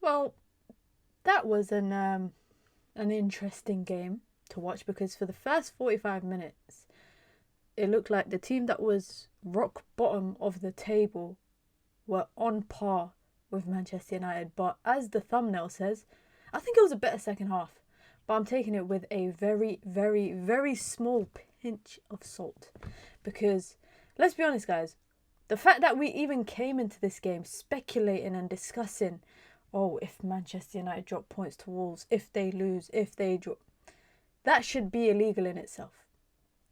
Well, that was an interesting game to watch because for the first 45 minutes, it looked like the team that was rock bottom of the table were on par with Manchester United. But as the thumbnail says, I think it was a better second half. But I'm taking it with a very, very, very small pinch of salt. Because, let's be honest, guys, the fact that we even came into this game speculating and discussing, oh, if Manchester United drop points to Wolves, if they lose, if they drop, that should be illegal in itself.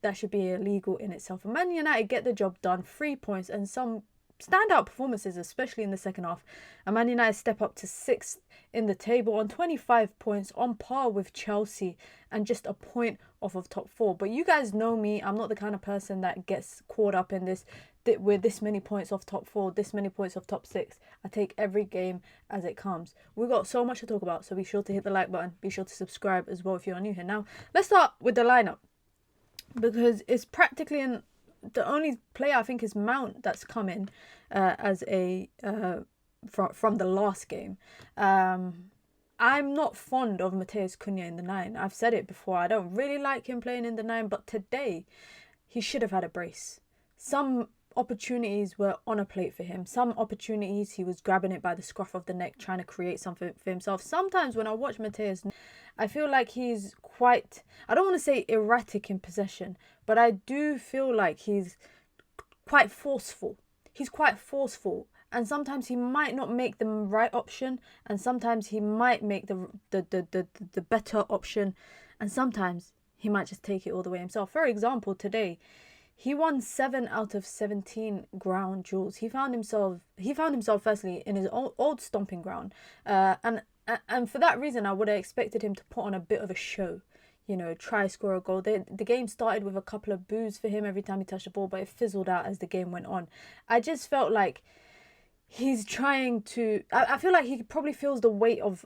That should be illegal in itself. And Man United get the job done, 3 points and some standout performances, especially in the second half. And Man United step up to 6th in the table on 25 points, on par with Chelsea, and just a point off of top 4. But you guys know me, I'm not the kind of person that gets caught up in this. We're this many points off top 4, this many points off top 6. I take every game as it comes. We've got so much to talk about, so be sure to hit the like button. Be sure to subscribe as well if you're new here. Now, let's start with the lineup, because it's practically the only player I think is Mount that's come in as a from the last game. I'm not fond of Matheus Cunha in the 9. I've said it before. I don't really like him playing in the 9, but today he should have had a brace. Some opportunities were on a plate for him. Some opportunities he was grabbing it by the scruff of the neck, trying to create something for himself. Sometimes when I watch Matheus, I feel like he's quite, I don't want to say erratic in possession, but I do feel like he's quite forceful. He's quite forceful. And sometimes he might not make the right option, and sometimes he might make the better option, and sometimes he might just take it all the way himself. For example, today, he won 7 out of 17 ground duels. He found himself firstly in his old stomping ground, and for that reason, I would have expected him to put on a bit of a show. You know, try score a goal. The game started with a couple of boos for him every time he touched the ball, but it fizzled out as the game went on. I just felt like he's trying to. I feel like he probably feels the weight of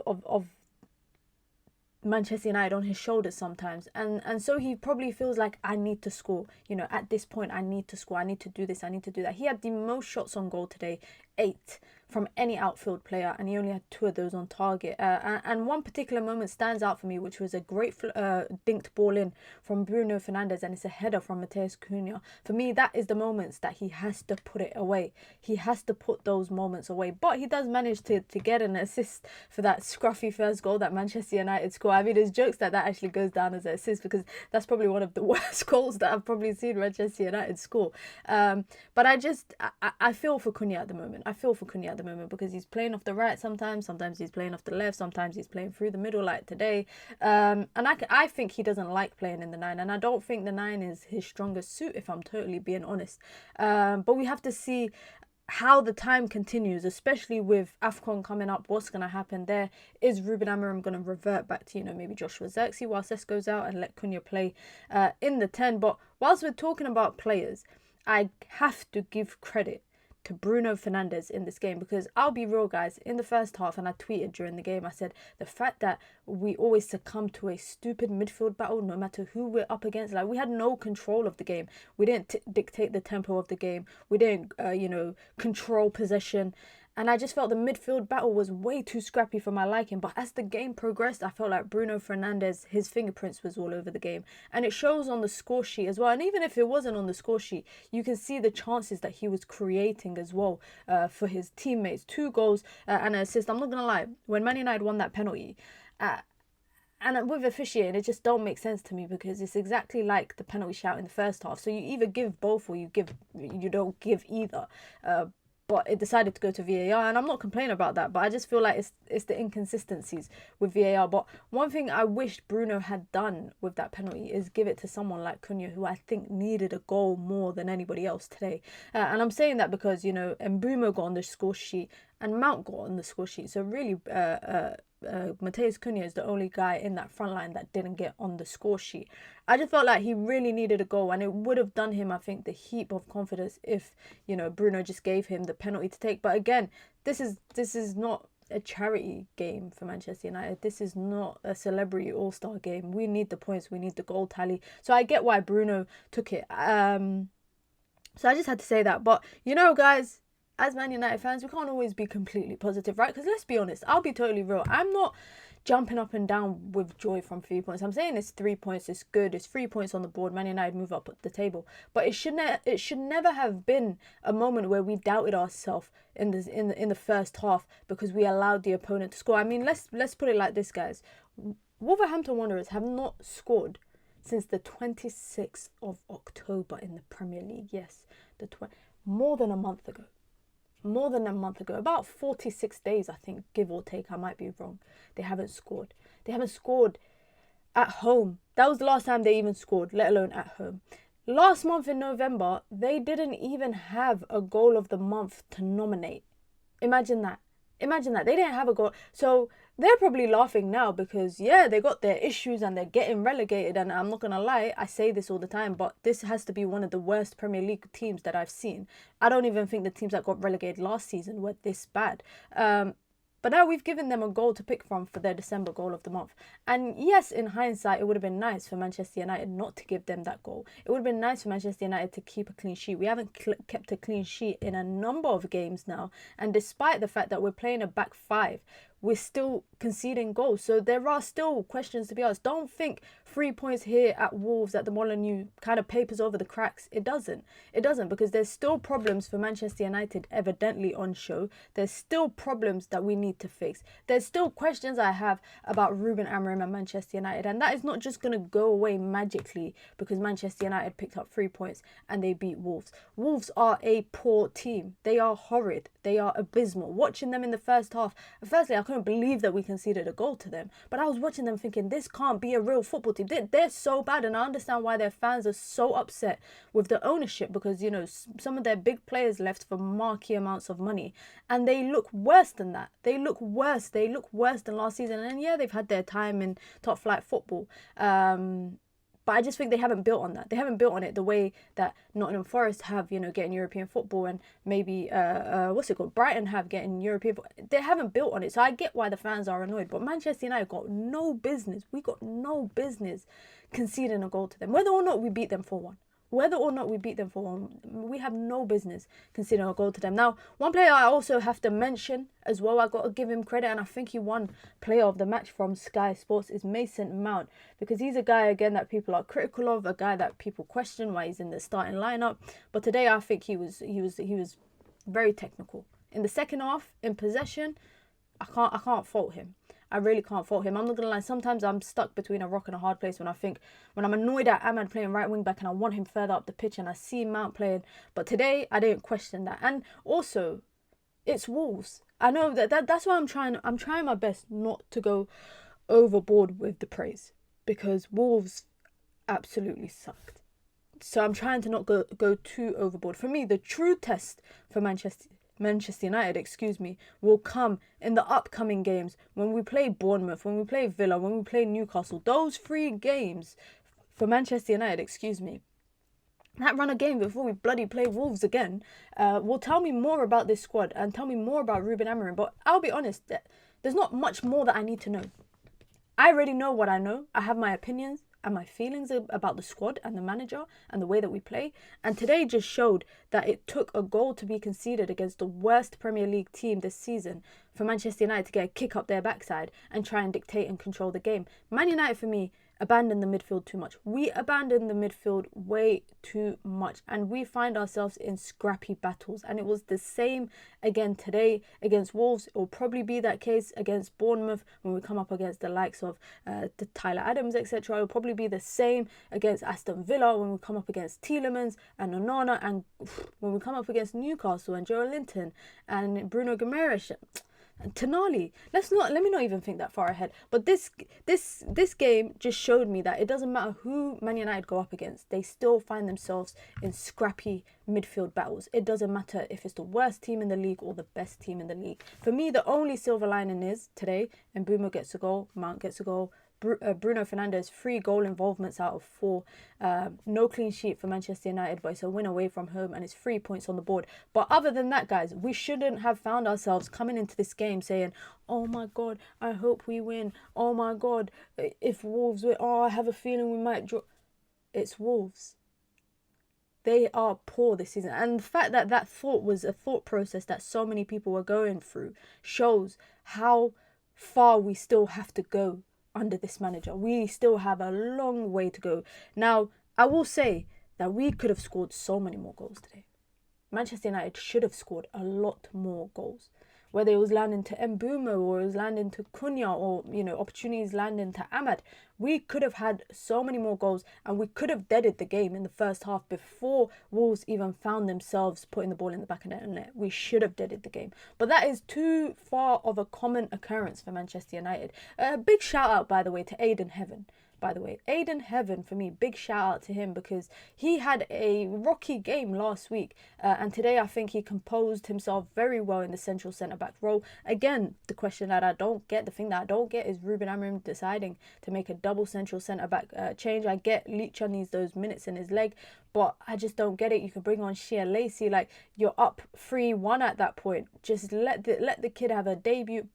Manchester United on his shoulders sometimes, and so he probably feels like, I need to score, you know, at this point I need to score, I need to do this, I need to do that. He had the most shots on goal today, 8 from any outfield player, and he only had 2 of those on target, and one particular moment stands out for me, which was a great dinked ball in from Bruno Fernandes, and it's a header from Matheus Cunha. For me, that is the moments that he has to put it away. He has to put those moments away, but he does manage to get an assist for that scruffy first goal that Manchester United score. I mean, there's jokes that actually goes down as an assist, because that's probably one of the worst goals that I've probably seen Manchester United score. But I feel for Cunha at the moment. I feel for Cunha at the moment because he's playing off the right sometimes he's playing off the left, sometimes he's playing through the middle like today. And I think he doesn't like playing in the 9, and I don't think the 9 is his strongest suit, if I'm totally being honest. But we have to see how the time continues, especially with AFCON coming up. What's going to happen there? Is Ruben Amorim going to revert back to, maybe Joshua Zirkzee while Cesc goes out and let Cunha play in the 10? But whilst we're talking about players, I have to give credit to Bruno Fernandes in this game, because I'll be real, guys, in the first half, and I tweeted during the game, I said the fact that we always succumb to a stupid midfield battle no matter who we're up against. Like, we had no control of the game. We didn't dictate the tempo of the game. We didn't control possession. And I just felt the midfield battle was way too scrappy for my liking. But as the game progressed, I felt like Bruno Fernandes, his fingerprints was all over the game. And it shows on the score sheet as well. And even if it wasn't on the score sheet, you can see the chances that he was creating as well for his teammates. 2 goals and an assist. I'm not going to lie, when Man United won that penalty, and with officiating, it just don't make sense to me, because it's exactly like the penalty shout in the first half. So you either give both or you don't give either. But it decided to go to VAR, and I'm not complaining about that, but I just feel like it's the inconsistencies with VAR. But one thing I wish Bruno had done with that penalty is give it to someone like Cunha, who I think needed a goal more than anybody else today. And I'm saying that because, Mbeumo got on the score sheet and Mount got on the score sheet. So really, Matheus Cunha is the only guy in that front line that didn't get on the score sheet. I just felt like he really needed a goal, and it would have done him, I think, the heap of confidence if, Bruno just gave him the penalty to take. But again, this is not a charity game for Manchester United. This is not a celebrity all-star game. We need the points. We need the goal tally. So I get why Bruno took it. So I just had to say that. But, guys, as Man United fans, we can't always be completely positive, right? Because let's be honest, I'll be totally real. I'm not jumping up and down with joy from 3 points. I'm saying it's 3 points, it's good, it's 3 points on the board. Man United move up the table, but it should never have been a moment where we doubted ourselves in the first half because we allowed the opponent to score. I mean, let's put it like this, guys. Wolverhampton Wanderers have not scored since the 26th of October in the Premier League. Yes, more than a month ago. More than a month ago, about 46 days, I think, give or take. I might be wrong. They haven't scored. They haven't scored at home. That was the last time they even scored, let alone at home. Last month in November, they didn't even have a goal of the month to nominate. Imagine that. Imagine that. They didn't have a goal. So they're probably laughing now because, yeah, they got their issues and they're getting relegated. And I'm not going to lie, I say this all the time, but this has to be one of the worst Premier League teams that I've seen. I don't even think the teams that got relegated last season were this bad. But now we've given them a goal to pick from for their December goal of the month. And yes, in hindsight, it would have been nice for Manchester United not to give them that goal. It would have been nice for Manchester United to keep a clean sheet. We haven't kept a clean sheet in a number of games now. And despite the fact that we're playing a back five, we're still conceding goals. So there are still questions to be asked. Don't think 3 points here at Wolves at the Molineux kind of papers over the cracks. It doesn't. It doesn't, because there's still problems for Manchester United evidently on show. There's still problems that we need to fix. There's still questions I have about Ruben Amorim and Manchester United. And that is not just going to go away magically because Manchester United picked up 3 points and they beat Wolves. Wolves are a poor team. They are horrid. They are abysmal. Watching them in the first half, firstly, I couldn't believe that we conceded a goal to them. But I was watching them thinking, this can't be a real football team. They're so bad, and I understand why their fans are so upset with the ownership because, you know, some of their big players left for marquee amounts of money, and they look worse than that. They look worse. They look worse than last season. And yeah, they've had their time in top flight football. But I just think they haven't built on that. They haven't built on it the way that Nottingham Forest have, you know, getting European football, and maybe, Brighton have getting European football. They haven't built on it. So I get why the fans are annoyed. But Manchester United got no business. We got no business conceding a goal to them. Whether or not we beat them 4-1. Whether or not we beat them 4-1, we have no business conceding a goal to them. Now, one player I also have to mention as well, I got to give him credit, and I think he won player of the match from Sky Sports, is Mason Mount, because he's a guy, again, that people are critical of, a guy that people question why he's in the starting lineup. But today I think he was very technical. In the second half, in possession, I can't fault him. I really can't fault him. I'm not going to lie. Sometimes I'm stuck between a rock and a hard place when I'm annoyed at Ahmad playing right wing back and I want him further up the pitch and I see Mount playing. But today, I didn't question that. And also, it's Wolves. I know that's why I'm trying my best not to go overboard with the praise, because Wolves absolutely sucked. So I'm trying to not go too overboard. For me, the true test for Manchester United, will come in the upcoming games when we play Bournemouth, when we play Villa, when we play Newcastle. Those 3 games for Manchester United, that run of game before we bloody play Wolves again, will tell me more about this squad and tell me more about Ruben Amorim. But I'll be honest, there's not much more that I need to know. I already know what I know. I have my opinions and my feelings about the squad and the manager and the way that we play. And today just showed that it took a goal to be conceded against the worst Premier League team this season for Manchester United to get a kick up their backside and try and dictate and control the game. Man United, for me, abandoned the midfield too much. We abandoned the midfield way too much, and we find ourselves in scrappy battles. And it was the same again today against Wolves. It will probably be that case against Bournemouth when we come up against the likes of the Tyler Adams, etc. It will probably be the same against Aston Villa when we come up against Tielemans and Onana, and when we come up against Newcastle and Joe Linton and Bruno Guimaraes and Tonali. Let me not even think that far ahead. But this game just showed me that it doesn't matter who Man United go up against, they still find themselves in scrappy midfield battles. It doesn't matter if it's the worst team in the league or the best team in the league. For me, the only silver lining is today, Mbeumo gets a goal, Mount gets a goal, Bruno Fernandes 3 goal involvements out of 4. No clean sheet for Manchester United, but it's a win away from home and it's 3 points on the board. But other than that, guys, we shouldn't have found ourselves coming into this game saying, oh my God, I hope we win. Oh my God, if Wolves win, I have a feeling we might draw. It's Wolves. They are poor this season. And the fact that that thought was a thought process that so many people were going through shows how far we still have to go under this manager. We still have a long way to go. Now, I will say that we could have scored so many more goals today. Manchester United should have scored a lot more goals. Whether it was landing to Mbeumo or it was landing to Cunha or, opportunities landing to Ahmad. We could have had so many more goals and we could have deaded the game in the first half before Wolves even found themselves putting the ball in the back of the net. We should have deaded the game. But that is too far of a common occurrence for Manchester United. A big shout out, by the way, to Aiden Heaven. Aiden Heaven, for me, big shout out to him because he had a rocky game last week and today I think he composed himself very well in the central centre-back role. Again, the thing that I don't get is Ruben Amorim deciding to make a double central centre-back change. I get Licha needs those minutes in his leg, but I just don't get it. You can bring on Shea Lacey, like you're up 3-1 at that point. Just let the kid have a debut.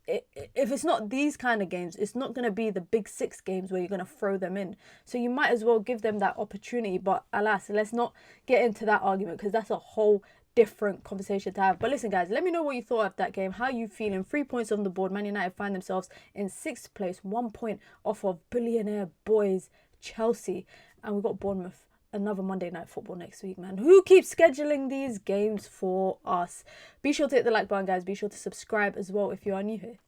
If it's not these kind of games, it's not going to be the big 6 games where you're going to throw them in. So you might as well give them that opportunity. But alas, let's not get into that argument because that's a whole different conversation to have. But listen, guys, let me know what you thought of that game. How you feeling? 3 points on the board. Man United find themselves in 6th place, 1 point off of billionaire boys Chelsea. And we've got Bournemouth. Another Monday Night Football next week, man. Who keeps scheduling these games for us? Be sure to hit the like button, guys. Be sure to subscribe as well if you are new here.